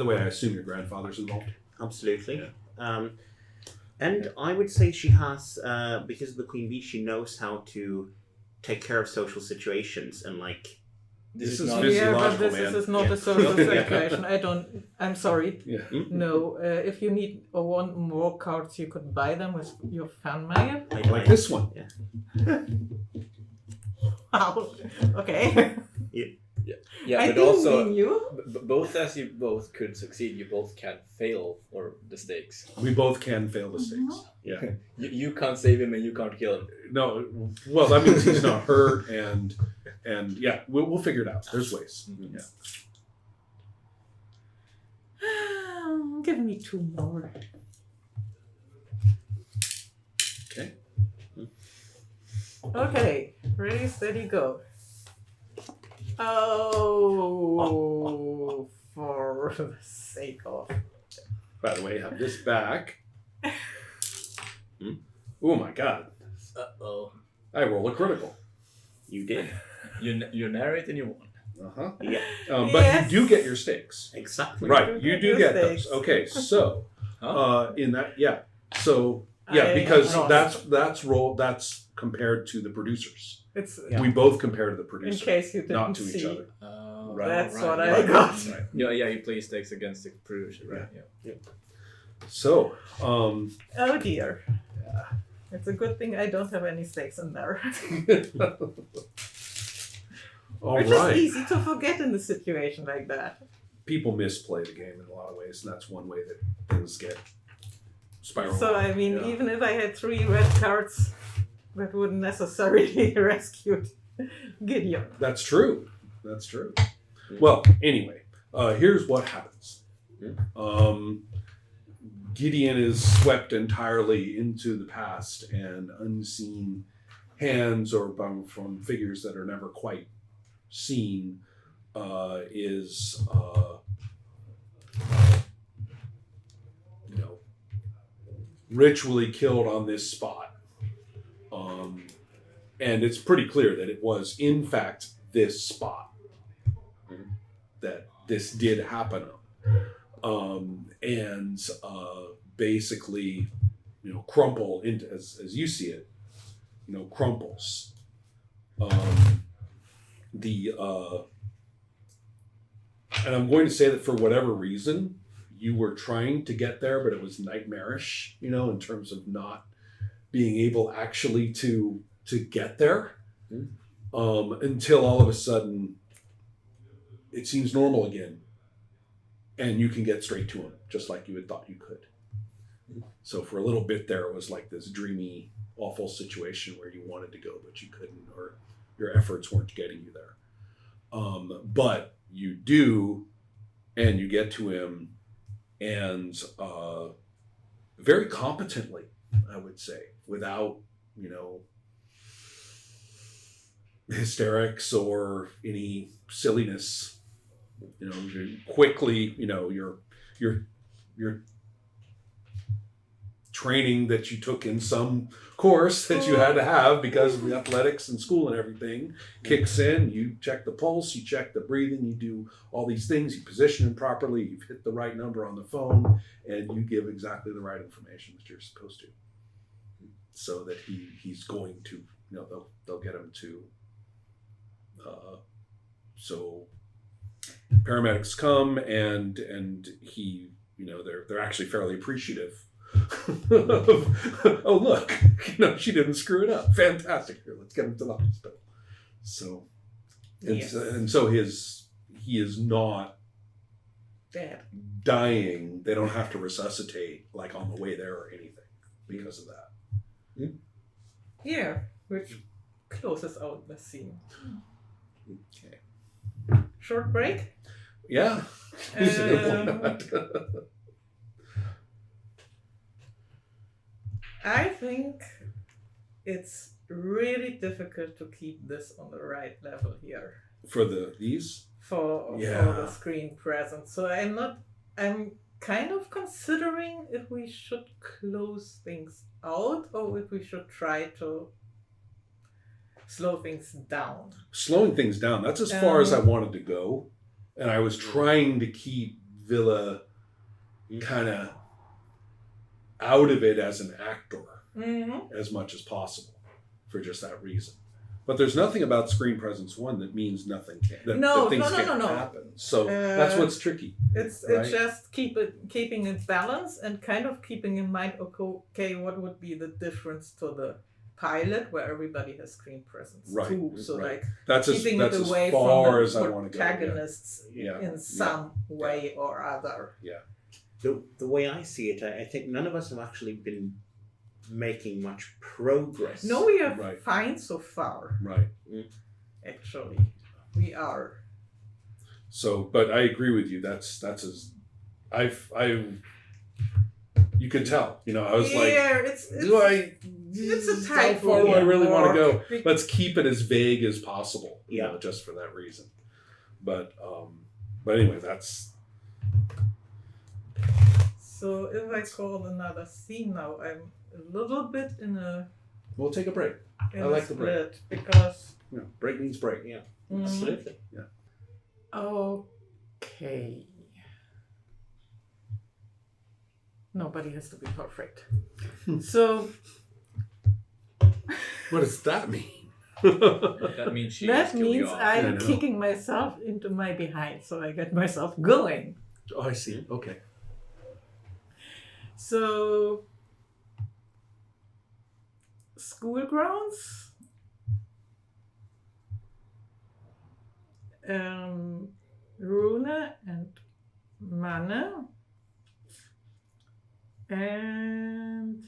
the way, I assume your grandfather's involved. Absolutely. Yeah. And I would say she has, because of the queen bee, she knows how to take care of social situations and like. This is not, physiological, but this man. is not Yeah. a social Yeah. situation. I'm sorry. Yeah. No, if you need or want more cards, you could buy them with your fan mail. Like this one. Yeah. Wow. Okay. Yeah, I but didn't also mean you. both as you both could succeed, you both can fail or the stakes. We both can fail the stakes. Yeah. You can't save him and you can't kill him. No, well, that means he's not hurt, and yeah, we'll figure it out. There's ways. Mhm. Yeah. Give me 2 more. Okay. Okay. Ready, steady, go. Oh, for the sake of. By the way, have this back. Oh my god! Uh-oh. I roll a critical. You did. You narrate and you won. Uh-huh. Yeah. But Yes. you do get your stakes. Exactly. Right, you do get Stakes. those. Okay, so Huh? in that, yeah. So yeah, I because lost. that's compared to the producers. It's Yeah. We both compare to the in producer, case you didn't not to see. each other. Right. That's right, what I right, got. Right. Yeah, you play stakes against the producer, right? Yeah. So, Oh dear. It's a good thing I don't have any stakes in there. all Which right. is easy to forget in a situation like that. People misplay the game in a lot of ways, and that's one way that things get spiral. So I mean, Yeah. even if I had 3 red cards, that wouldn't necessarily rescue Gideon. That's true. That's true. Well, anyway, here's what happens. Gideon is swept entirely into the past, and unseen hands or from figures that are never quite seen is ritually killed on this spot. And it's pretty clear that it was, in fact, this spot that this did happen on. And basically, crumple into, as you see it, crumples. And I'm going to say that for whatever reason, you were trying to get there, but it was nightmarish, in terms of not being able actually to get there, until all of a sudden it seems normal again, and you can get straight to him just like you had thought you could. So for a little bit there, it was like this dreamy, awful situation where you wanted to go but you couldn't, or your efforts weren't getting you there. But you do, and you get to him, and very competently, I would say, without hysterics or any silliness. You quickly, your training that you took in some course that you had to have because of the athletics and school and everything kicks in. You check the pulse, you check the breathing, you do all these things, you position him properly, you've hit the right number on the phone, and you give exactly the right information that you're supposed to, so that he's going to, they'll get him to. So paramedics come, and he, they're actually fairly appreciative. Oh look, she didn't screw it up. Fantastic. Here, let's get him to the hospital. So, and so he is not Dead. dying. They don't have to resuscitate like on the way there or anything because of that. Yeah, which closes out the scene. Okay. Short break. Yeah. I think it's really difficult to keep this on the right level here For these. for Yeah. the screen presence. So I'm kind of considering if we should close things out or if we should try to slow things down. Slowing things down. That's as far as I wanted to go, and I was trying to keep Villa kind of out of it as an actor as much as possible for just that reason. But there's nothing about Screen Presence 1 that means nothing that things can't happen. So that's what's tricky. It's just keeping it balanced and kind of keeping in mind, okay, what would be the difference to the pilot where everybody has screen presence too. So like that's keeping as it away far from as the I want to go. protagonists in some way or other. Yeah. The way I see it, I think none of us have actually been making much progress. No, we are fine so far. Right. Actually, we are. So, but I agree with you. That's as you can tell. You know, I was like, it's a tight. How far do I really want to go? Be- Let's keep it as vague as possible. You Yeah. know, just for that reason. But anyway, that's. So if I call another scene now, I'm a little bit in a. We'll take a break. In I a like the break. split because. Yeah, break means break. Yeah, Mhm. absolutely. Yeah. Okay. Nobody has to be perfect. So What does that mean? That means she that has to be means off. I I'm know. kicking myself into my behind, so I get myself going. Oh, I see. Okay. So school grounds. Rune and Manne. And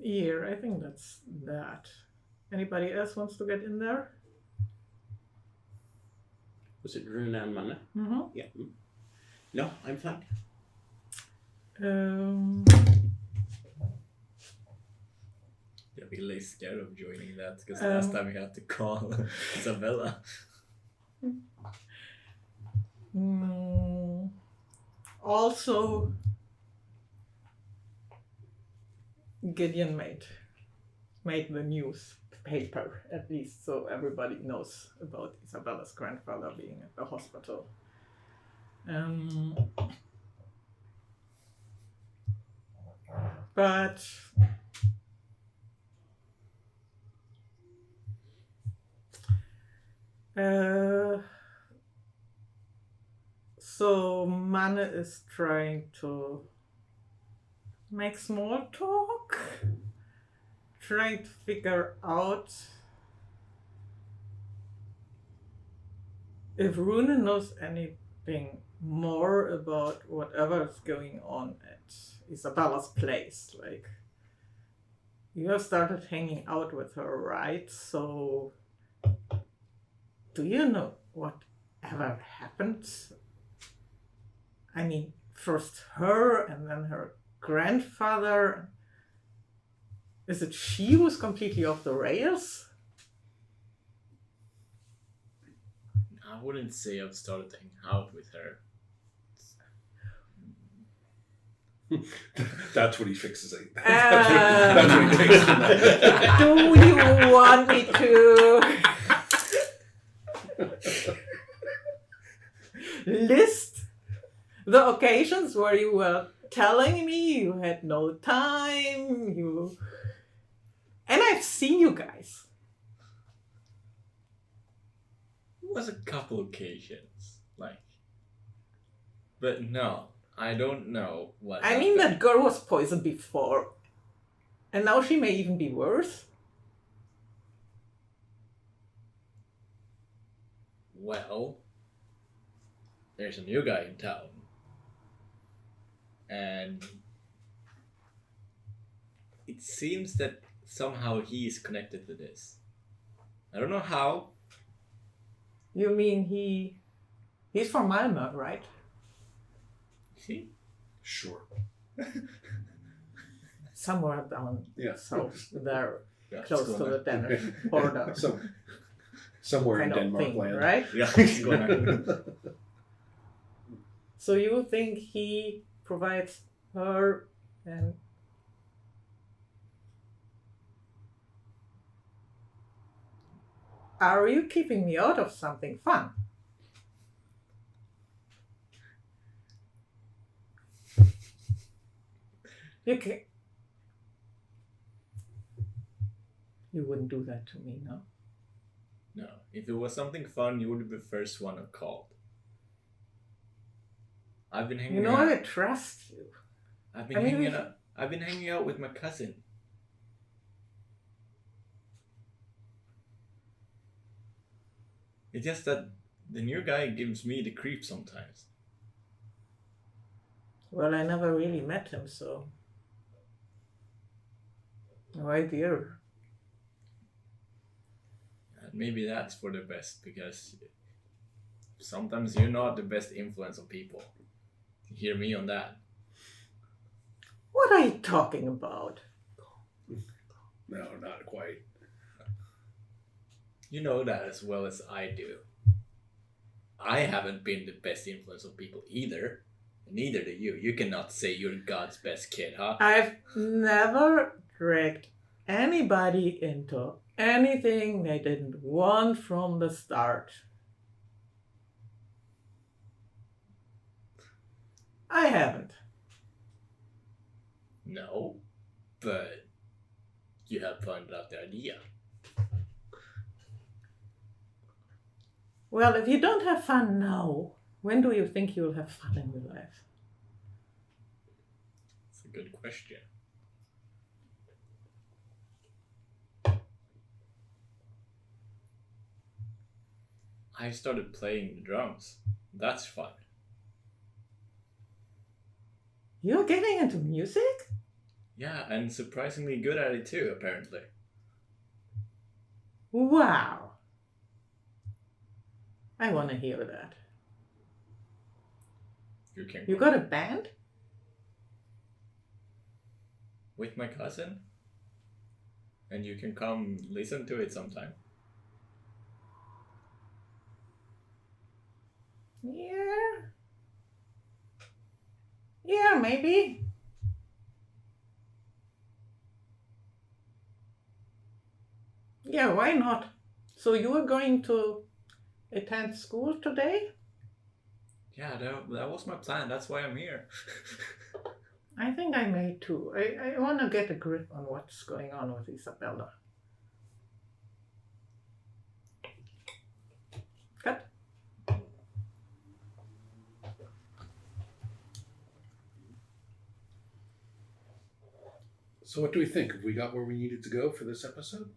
here, I think that's that. Anybody else wants to get in there? Was it Rune and Manne? Mm-hmm. Yeah. No, I'm fine. Yeah, I'm really scared of joining that because last time we had to call Isabella. Also, Gideon made the newspaper, at least, so everybody knows about Isabella's grandfather being at the hospital. But so Manne is trying to make small talk, trying to figure out if Rune knows anything more about whatever is going on at Isabella's place. Like, you have started hanging out with her, right? So, do you know whatever happened? I mean, first her and then her grandfather. Is it she who's completely off the rails? I wouldn't say I've started to hang out with her. That's what he fixes it. That's what he takes from that. Do you want me to list the occasions where you were telling me you had no time, and I've seen you guys. It was a couple occasions, but no, I don't know what. I mean, happened. that girl was poisoned before, and now she may even be worse. Well, there's a new guy in town, and it seems that somehow he is connected to this. I don't know how. You mean he's from Malmö, right? See? Sure. Somewhere down south there, Yeah, close to the Danish border. Somewhere in kind of Denmark thing, land. right? Yeah, it's gonna. So you think he provides her and Are you keeping me out of something fun? You wouldn't do that to me, no? No, if it was something fun, you would be the first one I called. I've been hanging You know, out. I trust you. I've been I mean, hanging out. I've been hanging out with my cousin. It's just that the new guy gives me the creep sometimes. Well, I never really met him, so. No idea. And maybe that's for the best, because sometimes you're not the best influence on people. Hear me on that. What are you talking about? No, not quite. You know that as well as I do. I haven't been the best influence on people either. Neither do you. You cannot say you're God's best kid, huh? I've never dragged anybody into anything they didn't want from the start. I haven't. No, but you have found out the idea. Well, if you don't have fun now, when do you think you'll have fun in your life? It's a good question. I started playing the drums. That's fun. You're getting into music? Yeah, and surprisingly good at it too, apparently. Wow. I want to hear that. You can You got a band? with my cousin, and you can come listen to it sometime. Yeah. Yeah, maybe. Yeah, why not? So you are going to attend school today? Yeah, that was my plan. That's why I'm here. I think I may too. I want to get a grip on what's going on with Isabella. Cut. So what do we think? Have we got where we needed to go for this episode?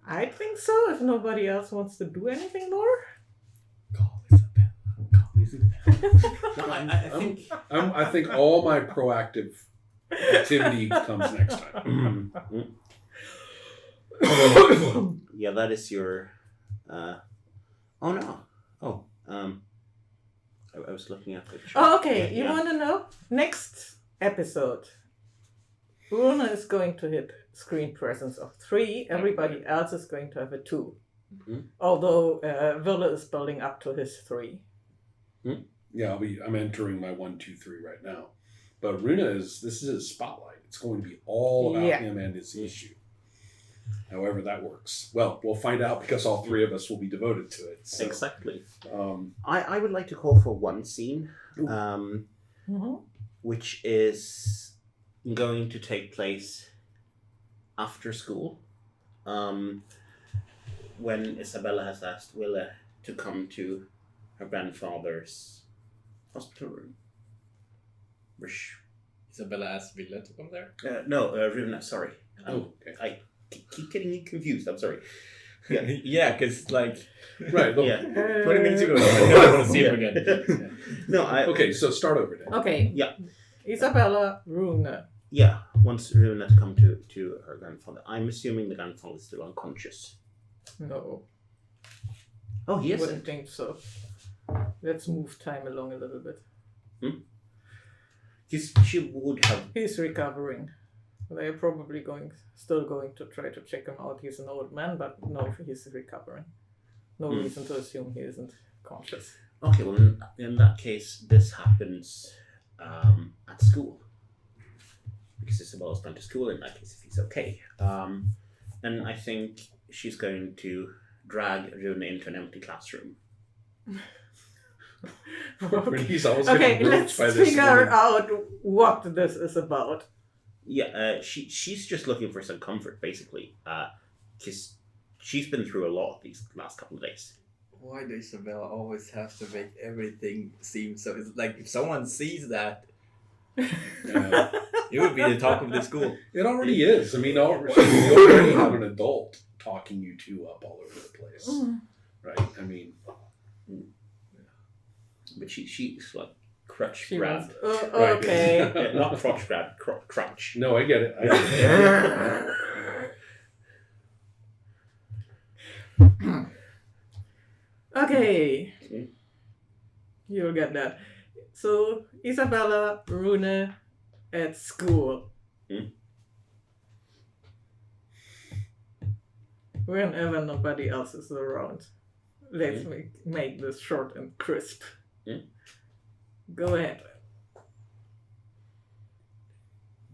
I think so, if nobody else wants to do anything more. Call Isabella. Call Isabella. No, I think I think all my proactive activity comes next time. yeah, that is your. Oh no! Oh, I was looking at the. Oh, okay, you Yeah. want to know? Next episode, Bruno is going to hit screen presence of 3. Everybody else is going to have a 2. Mhm. Although Villa is building up to his 3. Yeah, I'm entering my 1, 2, 3 right now. But Runa this is his spotlight. It's going to be all about Yeah. him and his issue. However that works. Well, we'll find out because all 3 of us will be devoted to it. So, Exactly. um, I would like to call for one scene, Mm-hmm. which is going to take place after school, when Isabella has asked Willa to come to her grandfather's hospital room. Isabella asked Villa to come there. No, Runa, sorry. okay. I keep getting you confused, I'm sorry. Yeah, because like Right. Look, Yeah. 20 minutes ago, I never want to see him again. No, Okay, so start over then. Okay. Yeah. Isabella, Runa. Yeah, wants Runa to come to her grandfather. I'm assuming the grandfather is still unconscious. No, Oh, he is. wouldn't think so. Let's move time along a little bit. She would have. He's recovering. They're probably still going to try to check him out. He's an old man, but no, he's recovering. No reason to assume he isn't conscious. Okay, well, in that case, this happens at school. Because Isabella's gone to school in that case, if he's okay. And I think she's going to drag Rune into an empty classroom. But he's always Okay, getting let's roached by this figure woman. out what this is about. Yeah, she's just looking for some comfort, basically, because she's been through a lot these last couple of days. Why do Isabella always have to make everything seem so? It's like if someone sees that, it would be the talk of the school. It already is. I mean, you already have an adult talking you two up all over the place, right? I mean, But she's like crutch She grabbed. wants, Right. okay. Not crotch grabbed, crutch. no, I get it. Okay. Okay. You'll get that. So, Isabella, Rune at school. Whenever nobody else is around. Let's make this short and crisp. Go ahead.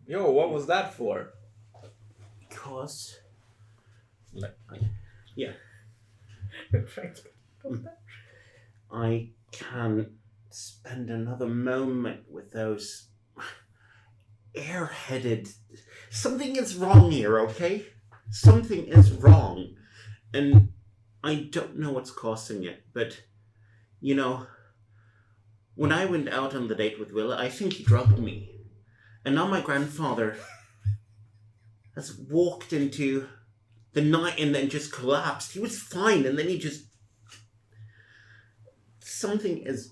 Yo, what was that for? Because I can't spend another moment with those airheaded. Something is wrong here, okay? Something is wrong. And I don't know what's causing it, but, you know, when I went out on the date with Willa, I think he drugged me. And now my grandfather has walked into the night and then just collapsed. He was fine, and then he just... Something is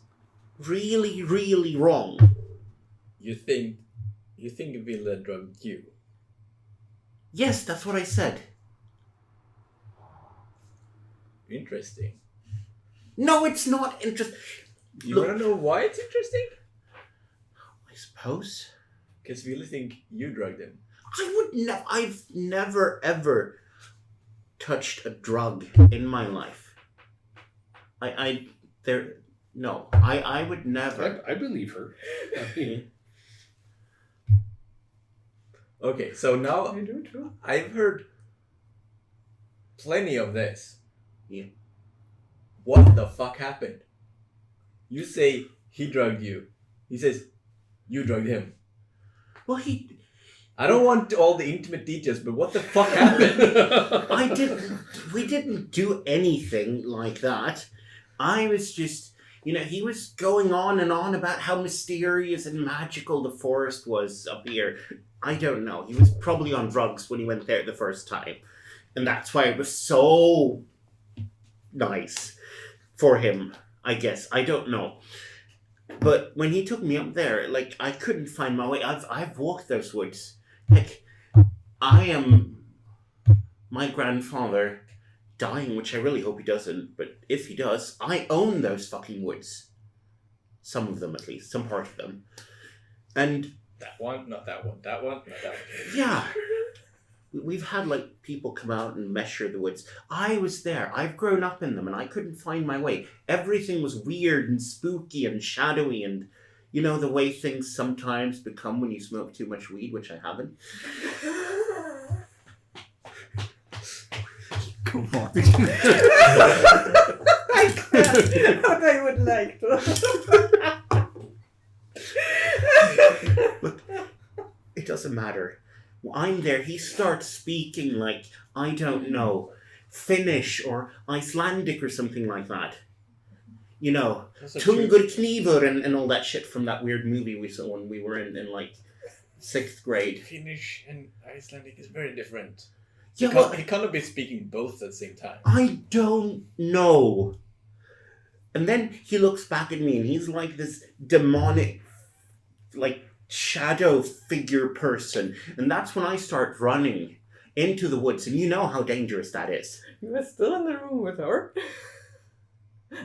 really, really wrong. You think Villa drugged you? Yes, that's what I said. Interesting. No, it's not interesting. You Look- wanna know why it's interesting? I suppose. Because Villa think you drugged him. I've never, ever touched a drug in my life. I would never. I believe her. I mean, Okay, so now I do too. I've heard plenty of this. Yeah. What the fuck happened? You say he drugged you. He says you drugged him. Well, I don't want all the intimate details, but what the fuck happened? we didn't do anything like that. I was just, he was going on and on about how mysterious and magical the forest was up here. I don't know. He was probably on drugs when he went there the first time. And that's why it was so nice for him, I guess. I don't know. But when he took me up there, I couldn't find my way. I've walked those woods. I am my grandfather dying, which I really hope he doesn't. But if he does, I own those fucking woods. Some of them, at least. Some part of them. And That one, not that one. That one, not that one. yeah. We've had, people come out and measure the woods. I was there. I've grown up in them, and I couldn't find my way. Everything was weird and spooky and shadowy, and, the way things sometimes become when you smoke too much weed, which I haven't. Come on. I can't, but I would like to. Look, it doesn't matter. I'm there. He starts speaking I don't know, Finnish or Icelandic or something like that. That's a true- Tungur Kniver and all that shit from that weird movie we saw when we were in 6th grade. Finnish and Icelandic is very different. Yeah, He well, he cannot be speaking both at the same time. I don't know. And then he looks back at me and he's like this demonic, shadow figure person. And that's when I start running into the woods. And you know how dangerous that is. You were still in the room with her?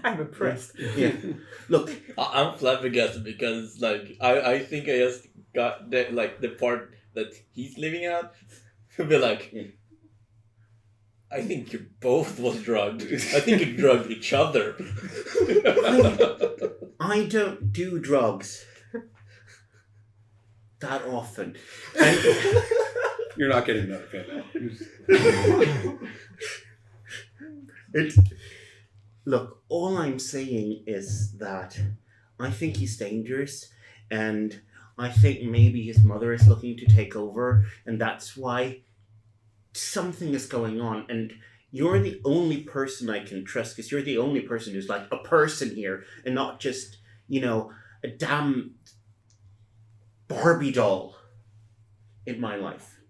I'm impressed. Yeah. Look, I'm flabbergasted because I think I just got the part that he's living out. Be like, I think you both was drugged. I think you drugged each other. I don't do drugs that often. And You're not getting that, okay? Look, all I'm saying is that I think he's dangerous, and I think maybe his mother is looking to take over, and that's why something is going on. And you're the only person I can trust, because you're the only person who's like a person here, and not just, a damn Barbie doll in my life.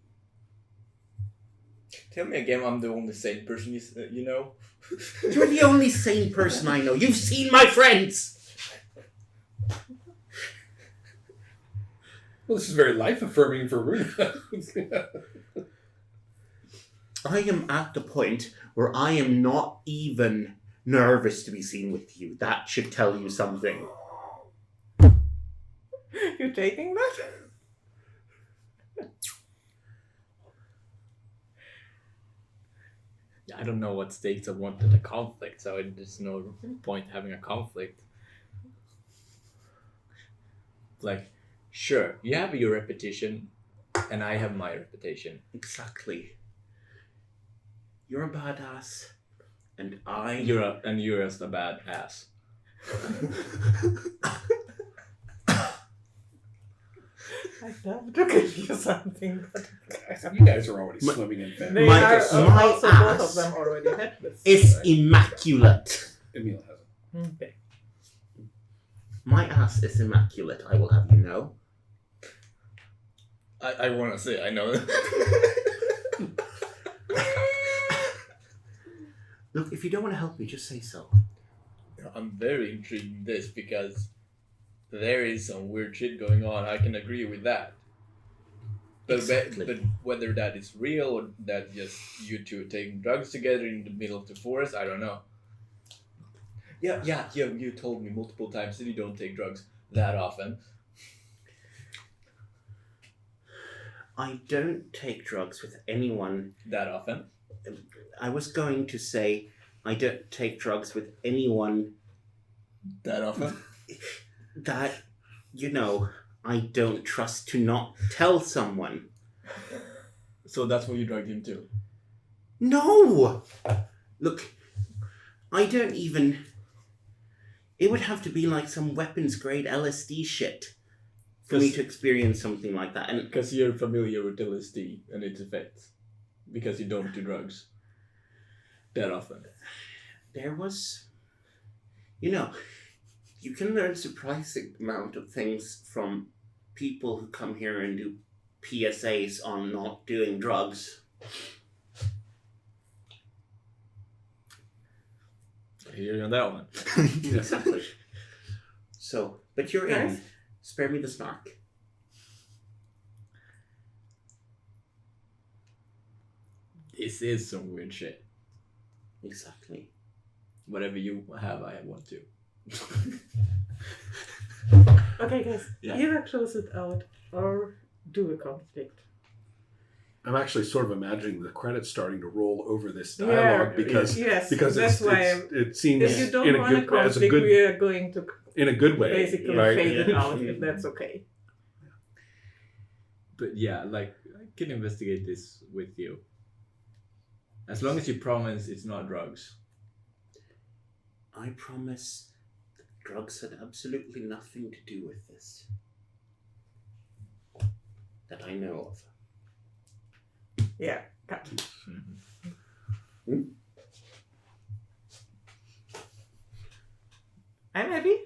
Tell me again, I'm the only sane person you know. You're the only sane person I know. You've seen my friends! Well, this is very life affirming for Runa. I am at the point where I am not even nervous to be seen with you. That should tell you something. You taking that? I don't know what stakes I wanted a conflict, so there's no point having a conflict. Like, sure, you have your reputation, and I have my reputation. Exactly. You're a badass, and You're just a bad ass. I'd love to give you something, but You guys are already swimming in they fat. My- are my also both ass of them already had this. It's right? immaculate. Emil hasn't. Okay. My ass is immaculate, I will have you know. I want to say I know. Look, if you don't want to help me, just say so. I'm very intrigued in this because there is some weird shit going on. I can agree with that. But, Exactly. but whether that is real or that just you two taking drugs together in the middle of the forest, I don't know. Yeah. You told me multiple times that you don't take drugs that often. I don't take drugs with anyone. That often. I was going to say I don't take drugs with anyone That often. that, I don't trust to not tell someone. So that's what you drugged him to. No! Look, I don't even... It would have to be like some weapons grade LSD shit for me to experience something like that. And Because you're familiar with LSD and its effects. Because you don't do drugs that often. there was... you can learn a surprising amount of things from people who come here and do PSAs on not doing drugs. Hear on that one. Exactly. So, but you're in. Nice. Spare me the snark. This is some weird shit. Exactly. Whatever you have, I have one too. Okay, guys, Yeah. either close it out or do a conflict. I'm actually sort of imagining the credits starting to roll over this Yeah, dialogue because yes, because that's why it seems if you don't in a want a good as a conflict, good we are going to in a good way, basically right? fade it Yeah. out if that's okay. But yeah, like, I can investigate this with you. As long as you promise it's not drugs. I promise that drugs had absolutely nothing to do with this. That I know of. Yeah, cut. I'm happy.